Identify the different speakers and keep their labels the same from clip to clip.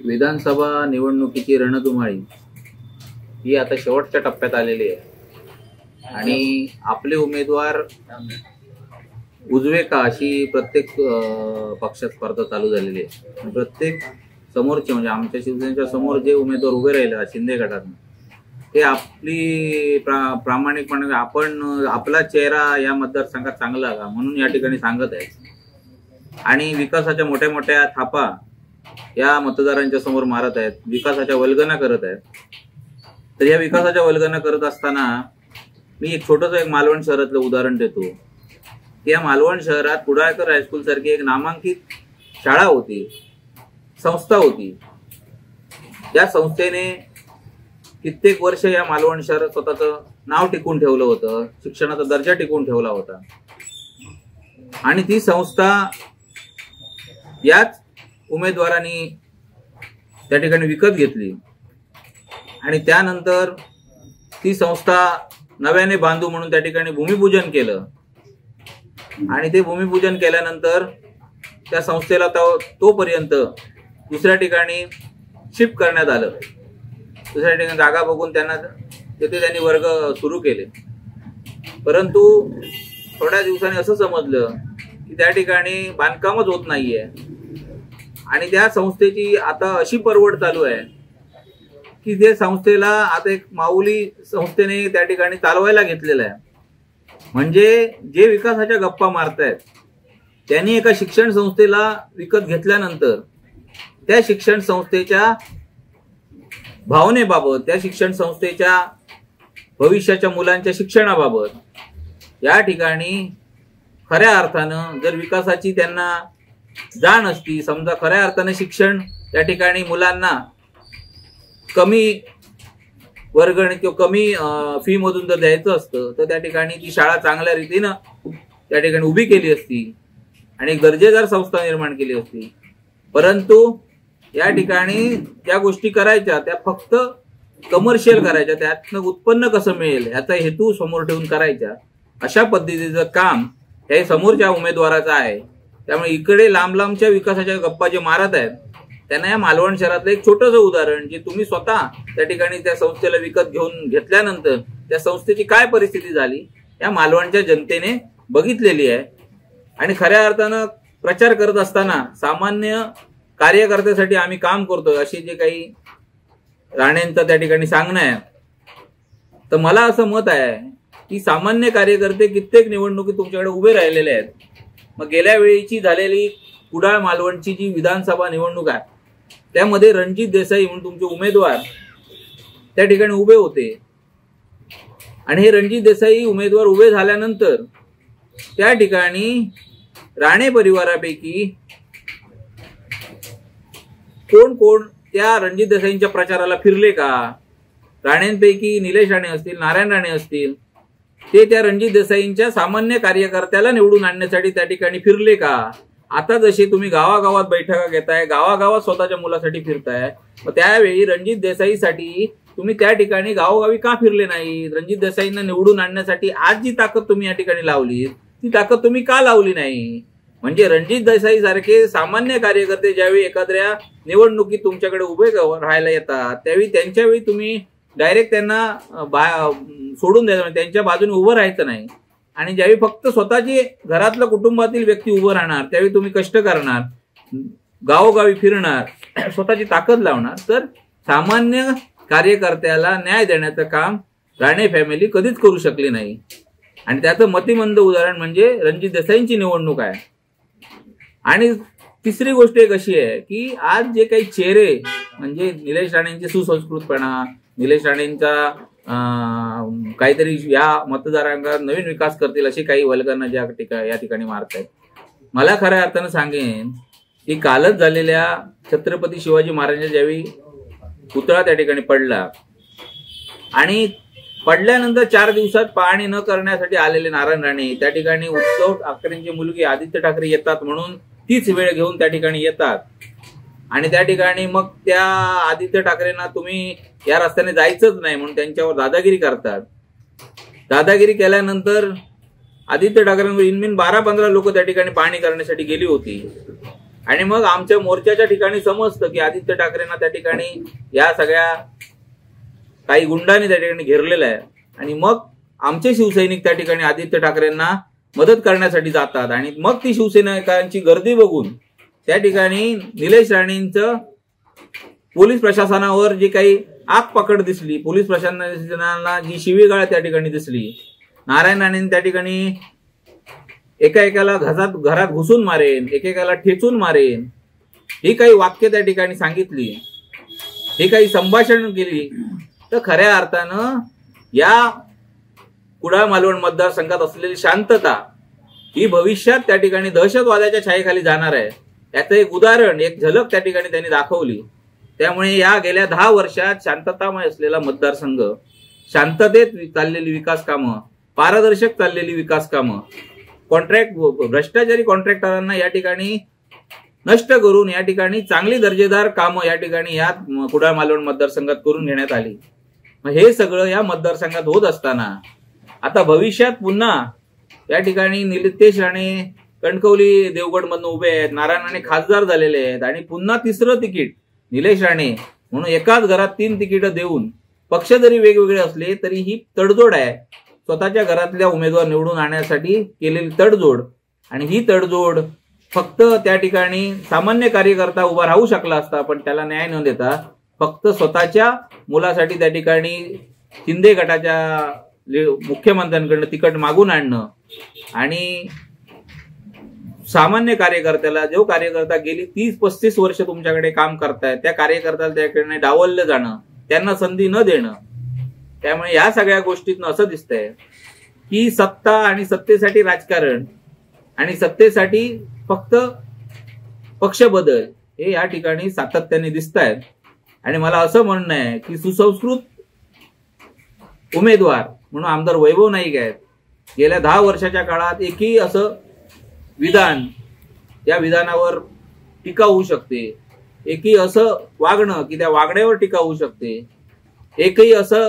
Speaker 1: विधानसभा निवडणुकीची रणधुमाळी ही आता शेवटच्या टप्प्यात आलेली आहे आणि आपले उमेदवार उजवे का अशी प्रत्येक पक्षात स्पर्धा चालू झालेली आहे। प्रत्येक समोरचे म्हणजे आमच्या शिवसेनेच्या समोर जे उमेदवार उभे राहिले शिंदे गटातून ते आपली प्रामाणिकपणे आपण आपला चेहरा या मतदारसंघात चांगला का म्हणून या ठिकाणी सांगत आहे आणि विकासाच्या मोठ्या मोठ्या थापा या मतदारांच्या समोर मारत आहेत, विकासाच्या वल्गना करत आहेत। तर या विकासाच्या वल्गना करत असताना मी एक छोटंसं मालवण शहरातलं उदाहरण देतो। या मालवण शहरात कुडाळकर हायस्कूल सारखी एक नामांकित शाळा होती, संस्था होती। या संस्थेने कित्येक वर्ष या मालवण शहरात स्वतःचं नाव टिकून ठेवलं होतं, शिक्षणाचा दर्जा टिकून ठेवला होता आणि ती संस्था याच उमेदवारांनी त्या ठिकाणी विकत घेतली आणि त्यानंतर ती संस्था नव्याने बांधू म्हणून त्या ठिकाणी भूमिपूजन केलं आणि ते भूमिपूजन केल्यानंतर त्या संस्थेला तोपर्यंत दुसऱ्या ठिकाणी शिफ्ट करण्यात आलं। दुसऱ्या ठिकाणी जागा बघून त्यांनी वर्ग सुरू केले, परंतु थोड्या दिवसांनी असं समजलं की त्या ठिकाणी बांधकामच होत नाहीये आणि त्या संस्थेची आता अशी परवड चालू आहे की त्या संस्थेला आता एक माऊली संस्थेने त्या ठिकाणी चालवायला घेतलेलं आहे। म्हणजे जे विकासाच्या गप्पा मारतायत त्यांनी एका शिक्षण संस्थेला विकत घेतल्यानंतर त्या शिक्षण संस्थेच्या भावनेबाबत, त्या शिक्षण संस्थेच्या भविष्याच्या मुलांच्या शिक्षणाबाबत या ठिकाणी खऱ्या अर्थानं जर विकासाची त्यांना जाण असती, समजा खऱ्या अर्थानं शिक्षण त्या ठिकाणी मुलांना कमी वर्गणी किंवा कमी फी मधून जर द्यायचं असतं तर त्या ठिकाणी ती शाळा चांगल्या रीतीनं त्या ठिकाणी उभी केली असती आणि एक दर्जेदार संस्था निर्माण केली असती। परंतु या ठिकाणी त्या गोष्टी करायच्या त्या फक्त कमर्शियल करायच्या, त्यातनं उत्पन्न कसं मिळेल याचा हेतू समोर ठेवून करायच्या। अशा पद्धतीचं काम हे समोरच्या उमेदवाराचं आहे। त्यामुळे इकडे लांब लांबच्या विकासाच्या गप्पा जे मारत आहेत त्यांना या मालवण शहरातलं एक छोटंसं उदाहरण जे तुम्ही स्वतः त्या ठिकाणी त्या संस्थेला विकत घेतल्यानंतर त्या संस्थेची काय परिस्थिती झाली या मालवणच्या जनतेने बघितलेली आहे। आणि खऱ्या अर्थानं प्रचार करत असताना सामान्य कार्यकर्त्यासाठी आम्ही काम करतोय अशी जे काही राणेंचं त्या ठिकाणी सांगणं आहे, तर मला असं मत आहे की सामान्य कार्यकर्ते कित्येक निवडणुकीत तुमच्याकडे उभे राहिलेले आहेत। मग गेल्या वेळीची झालेली कुडाळ मालवणची जी विधानसभा निवडणूक आहे त्यामध्ये रणजित देसाई म्हणून तुमचे उमेदवार त्या ठिकाणी उभे होते आणि हे रणजित देसाई उमेदवार उभे झाल्यानंतर त्या ठिकाणी राणे परिवारापैकी कोण कोण त्या रणजित देसाईंच्या प्रचाराला फिरले का? राणेंपैकी निलेश राणे असतील, नारायण राणे असतील, ते त्या रणजित देसाईंच्या सामान्य कार्यकर्त्याला निवडून आणण्यासाठी त्या ठिकाणी फिरले का? आता जसे तुम्ही गावागावात बैठका घेताय, गावागावात स्वतःच्या मुलासाठी फिरताय, मग त्यावेळी रणजित देसाईसाठी तुम्ही त्या ठिकाणी गावोगावी का फिरले नाही? रणजित देसाईंना निवडून आणण्यासाठी आज जी ताकद तुम्ही या ठिकाणी लावली ती ताकद तुम्ही का लावली नाही? म्हणजे रणजित देसाई सारखे सामान्य कार्यकर्ते ज्यावेळी एखाद्या निवडणुकीत तुमच्याकडे उभे राहायला येतात त्यावेळी त्यांच्यावेळी तुम्ही डायरेक्ट त्यांना सोडून द्यायचं, त्यांच्या बाजूने उभं राहायचं नाही। आणि ज्यावेळी फक्त स्वतःची घरातलं कुटुंबातील व्यक्ती उभं राहणार त्यावेळी तुम्ही कष्ट करणार, गावोगावी फिरणार, स्वतःची ताकद लावणार, तर सामान्य कार्यकर्त्याला न्याय देण्याचं काम राणे फॅमिली कधीच करू शकली नाही। आणि त्याचं मतिमंद उदाहरण म्हणजे रणजित देसाईंची निवडणूक आहे। आणि तिसरी गोष्ट एक अशी आहे की आज जे काही चेहरे म्हणजे निलेश राणेंचे सुसंस्कृतपणा, निलेश राणेंचा काहीतरी या मतदारांना नवीन विकास करतील अशी काही वल्गना या ठिकाणी मारत आहेत। मला खऱ्या अर्थानं सांगेन की कालच झालेल्या छत्रपती शिवाजी महाराजांच्या ज्यावेळी पुतळा त्या ठिकाणी पडला आणि पडल्यानंतर 4 दिवसात पाहणी न करण्यासाठी आलेले नारायण राणे त्या ठिकाणी उद्धव ठाकरेंची मुलगी आदित्य ठाकरे येतात म्हणून तीच वेळ घेऊन त्या ठिकाणी येतात आणि त्या ठिकाणी मग त्या आदित्य ठाकरेंना तुम्ही या रस्त्याने जायचंच नाही म्हणून त्यांच्यावर दादागिरी करतात। दादागिरी केल्यानंतर आदित्य ठाकरेंवर इनमिन 12-15 लोक त्या ठिकाणी पाहणी करण्यासाठी गेली होती आणि मग आमच्या मोर्चाच्या ठिकाणी समजतं की आदित्य ठाकरेंना त्या ठिकाणी या सगळ्या काही गुंडांनी त्या ठिकाणी घेरलेलं आहे, आणि मग आमचे शिवसैनिक त्या ठिकाणी आदित्य ठाकरेंना मदत करण्यासाठी जातात, आणि मग ती शिवसैनिकांची गर्दी बघून त्या ठिकाणी निलेश राणेंचं पोलीस प्रशासनावर जी काही आग पकड दिसली, पोलीस प्रशासनाला जी शिवीगाळ त्या ठिकाणी दिसली, नारायण राणेंनी त्या ठिकाणी एकाएकाला घरात घुसून मारेन, एकेकाला ठेचून मारेन, ही काही वाक्य त्या ठिकाणी सांगितली, ही काही संभाषण केली, तर खऱ्या अर्थानं या कुडाळ मालवण मतदारसंघात असलेली शांतता ही भविष्यात त्या ठिकाणी दहशतवादाच्या छायेखाली जाणार आहे, याचं एक उदाहरण, एक झलक त्या ठिकाणी त्यांनी दाखवली. त्यामुळे या गेल्या 10 वर्षात शांततामय असलेला मतदारसंघ, शांततेत चाललेली विकास कामं, पारदर्शक चाललेली विकास कामं, भ्रष्टाचारी कॉन्ट्रॅक्टरांना या ठिकाणी नष्ट करून या ठिकाणी चांगली दर्जेदार कामं या ठिकाणी या कुडाळ मालवण मतदारसंघात करून घेण्यात आली. हे सगळं या मतदारसंघात होत असताना आता भविष्यात पुन्हा या ठिकाणी निलेश राणे कणकवली देवगडमधून उभे आहेत, नारायण राणे खासदार झालेले आहेत, आणि पुन्हा तिसरं तिकीट निलेश राणे म्हणून एकाच घरात 3 तिकीटं देऊन, पक्ष जरी वेगवेगळे असले तरी ही तडजोड आहे, स्वतःच्या घरातल्या उमेदवार निवडून आणण्यासाठी केलेली तडजोड. आणि ही तडजोड फक्त त्या ठिकाणी सामान्य कार्यकर्ता उभा राहू शकला असता, पण त्याला न्याय न देता फक्त स्वतःच्या मुलासाठी त्या ठिकाणी शिंदे गटाच्या मुख्यमंत्र्यांकडनं तिकीट मागून आणणं, आणि सामान्य कार्यकर्त्याला, जो कार्यकर्ता गेली 30-35 वर्ष तुमच्याकडे काम करतायत, त्या कार्यकर्त्याला त्याकडे डावललं जाणं, त्यांना संधी न देणं. त्यामुळे या सगळ्या गोष्टीतनं असं दिसतंय की सत्ता आणि सत्तेसाठी राजकारण आणि सत्तेसाठी फक्त पक्ष बदल हे या ठिकाणी सातत्याने दिसत आहेत. आणि मला असं म्हणणं आहे की सुसंस्कृत उमेदवार म्हणून आमदार वैभव नाईक आहेत. गेल्या 10 वर्षाच्या काळात एकही असं विधान, या विधानावर टीका होऊ शकते, एकही असं वागणं की त्या वागण्यावर टीका होऊ शकते, एकही असं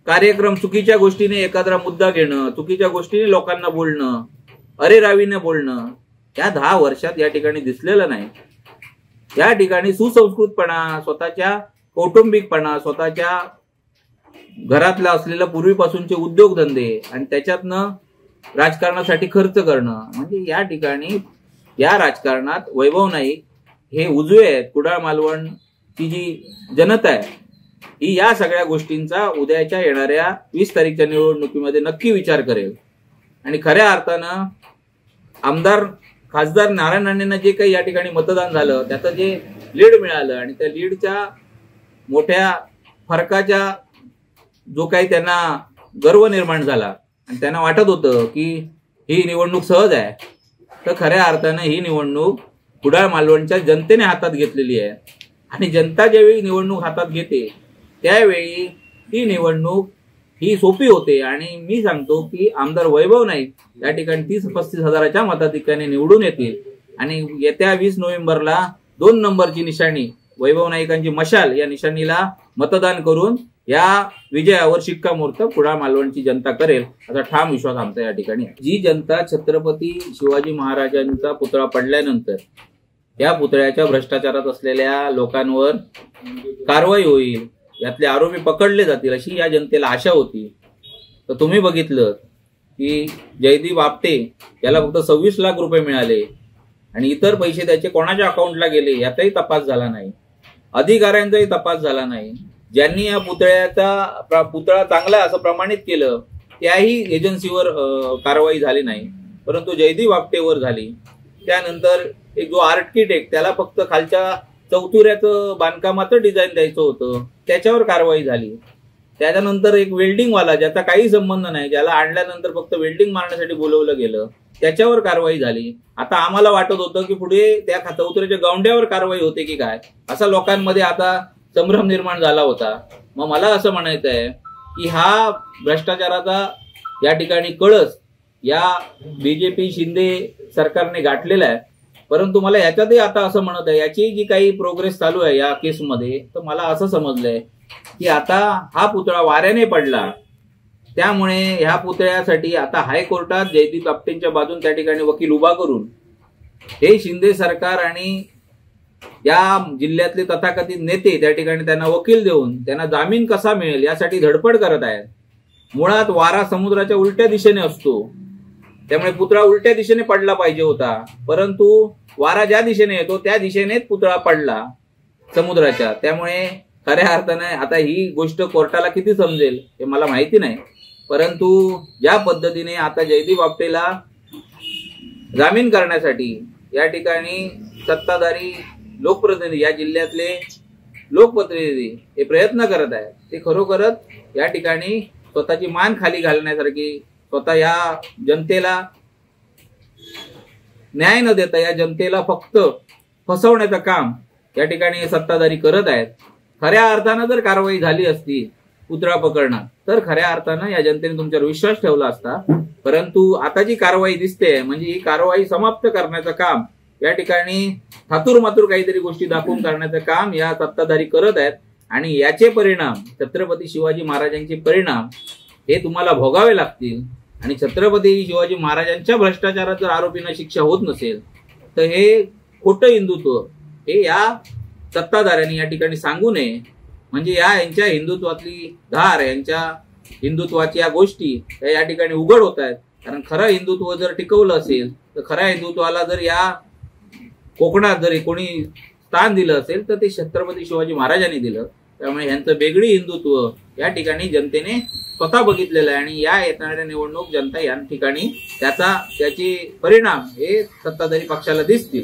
Speaker 1: कार्यक्रम चुकीच्या गोष्टीने एखादा मुद्दा घेणं, चुकीच्या गोष्टीने लोकांना बोलणं, अरेरावीने बोलणं, या 10 वर्षात या ठिकाणी दिसलेलं नाही. या ठिकाणी सुसंस्कृतपणा, स्वतःच्या कौटुंबिकपणा, स्वतःच्या घरातला असलेला पूर्वीपासूनचे उद्योगधंदे आणि त्याच्यातनं राजकारणासाठी खर्च करणं, म्हणजे या ठिकाणी या राजकारणात वैभव नाईक हे उजवे आहेत. कुडाळ मालवणची जी जनता आहे ही या सगळ्या गोष्टींचा उद्याच्या येणाऱ्या 20 तारीखच्या निवडणुकीमध्ये नक्की विचार करेल. आणि खऱ्या अर्थानं आमदार खासदार नारायण राणेंना जे काही या ठिकाणी मतदान झालं, त्याचं जे लीड मिळालं आणि त्या लीडच्या मोठ्या फरकाच्या जो काही त्यांना गर्व निर्माण झाला आणि त्यांना वाटत होतं की ही निवडणूक सहज आहे, तर खऱ्या अर्थानं ही निवडणूक कुडाळ मालवणच्या जनतेने हातात घेतलेली आहे. आणि जनता ज्यावेळी निवडणूक हातात घेते त्यावेळी ही निवडणूक ही सोपी होते. आणि मी सांगतो की आमदार वैभव नाईक या ठिकाणी 30-35 हजाराच्या मताधिक्याने निवडून येतील. आणि येत्या 20 नोव्हेंबरला 2 नंबरची निशाणी वैभव नाईकांची मशाल या निशाणीला मतदान करून या विजयावर शिक्कामोर्तब कुडाळ मालवणची जनता करेल असा ठाम विश्वास आमचा या ठिकाणी आहे. जी जनता छत्रपती शिवाजी महाराजांचा पुतळा पडल्यानंतर या पुतळ्याच्या भ्रष्टाचारात असलेल्या लोकांवर कारवाई होईल, यातले आरोपी पकडले जातील अशी या जनतेला आशा होती. तर तुम्ही बघितलं की जयदीप आपटे याला फक्त 26 लाख रुपये मिळाले आणि इतर पैसे त्याचे कोणाच्या अकाउंटला गेले याचाही तपास झाला नाही, अधिकाऱ्यांचाही तपास झाला नाही. ज्यांनी या पुतळा चांगला असं प्रमाणित केलं त्याही एजन्सीवर कारवाई झाली नाही, परंतु जयदीप आपटेवर झाली. त्यानंतर एक जो आर्किटेक्ट त्याला फक्त खालच्या चौथुऱ्याचं बांधकामाचं डिझाईन द्यायचं होतं त्याच्यावर कारवाई झाली. त्याच्यानंतर एक वेल्डिंगवाला ज्याचा काही संबंध नाही, ज्याला आणल्यानंतर फक्त वेल्डिंग मारण्यासाठी बोलवलं गेलं, त्याच्यावर कारवाई झाली. आता आम्हाला वाटत होतं की पुढे त्या चौथुऱ्याच्या गौंड्यावर कारवाई होते की काय, असा लोकांमध्ये आता संभ्रम निर्माण झाला होता. मग मला असं म्हणायचं आहे की हा भ्रष्टाचाराचा या ठिकाणी कळस या बीजेपी शिंदे सरकारने गाठलेला आहे. परंतु मला याच्यातही आता असं म्हणत आहे, याची जी काही प्रोग्रेस चालू आहे या केसमध्ये, तर मला असं समजलंय की आता हा पुतळा वाऱ्याने पडला, त्यामुळे ह्या पुतळ्यासाठी आता हायकोर्टात जयदीप आपटेंच्या बाजून त्या ठिकाणी वकील उभा करून हे शिंदे सरकार आणि या जिल्ह्यातले तथाकथित नेते त्या ठिकाणी त्यांना वकील देऊन त्यांना जामीन कसा मिळेल यासाठी धडपड करत आहेत. मुळात वारा समुद्राच्या उलट्या दिशेने असतो, त्यामुळे पुतळा उलट्या दिशेने पडला पाहिजे होता, परंतु वारा ज्या दिशेने येतो त्या दिशेनेच पुतळा पडला समुद्राच्या. त्यामुळे खऱ्या अर्थाने आता ही गोष्ट कोर्टाला किती समजेल हे मला माहिती नाही, परंतु ज्या पद्धतीने आता जयदीप आपटेला जामीन करण्यासाठी या ठिकाणी सत्ताधारी लोकप्रतिनिधी, या जिल्ह्यातले लोकप्रतिनिधी हे प्रयत्न करत आहेत, ते खरोखरच या ठिकाणी स्वतःची मान खाली घालण्यासारखी, स्वतः या जनतेला न्याय न देता या जनतेला फक्त फसवण्याचं काम या ठिकाणी सत्ताधारी करत आहेत. खऱ्या अर्थानं जर कारवाई झाली असती पुतळा प्रकरणात तर खऱ्या अर्थानं या जनतेने तुमच्यावर विश्वास ठेवला असता, परंतु आता जी कारवाई दिसते म्हणजे ही कारवाई समाप्त करण्याचं काम या ठिकाणी थातूर मातूर काहीतरी गोष्टी दाखवून करण्याचं काम या सत्ताधारी करत आहेत. आणि याचे परिणाम, छत्रपती शिवाजी महाराजांचे परिणाम हे तुम्हाला भोगावे लागतील. आणि छत्रपती शिवाजी महाराजांच्या भ्रष्टाचारात जर आरोपींना शिक्षा होत नसेल तर हे खोटं हिंदुत्व हे या सत्ताधाऱ्यांनी या ठिकाणी सांगू नये. म्हणजे यांच्या हिंदुत्वातली धार, यांच्या हिंदुत्वाच्या गोष्टी या ठिकाणी उघड होत आहेत. कारण खरं हिंदुत्व जर टिकवलं असेल तर खऱ्या हिंदुत्वाला जर या कोकणात जर कोणी स्थान दिलं असेल तर ते छत्रपती शिवाजी महाराजांनी दिलं. त्यामुळे यांचं वेगळी हिंदुत्व या ठिकाणी जनतेने स्वतः बघितलेलं आहे आणि या येणाऱ्या निवडणूक जनता या ठिकाणी त्याचे परिणाम हे सत्ताधारी पक्षाला दिसतील.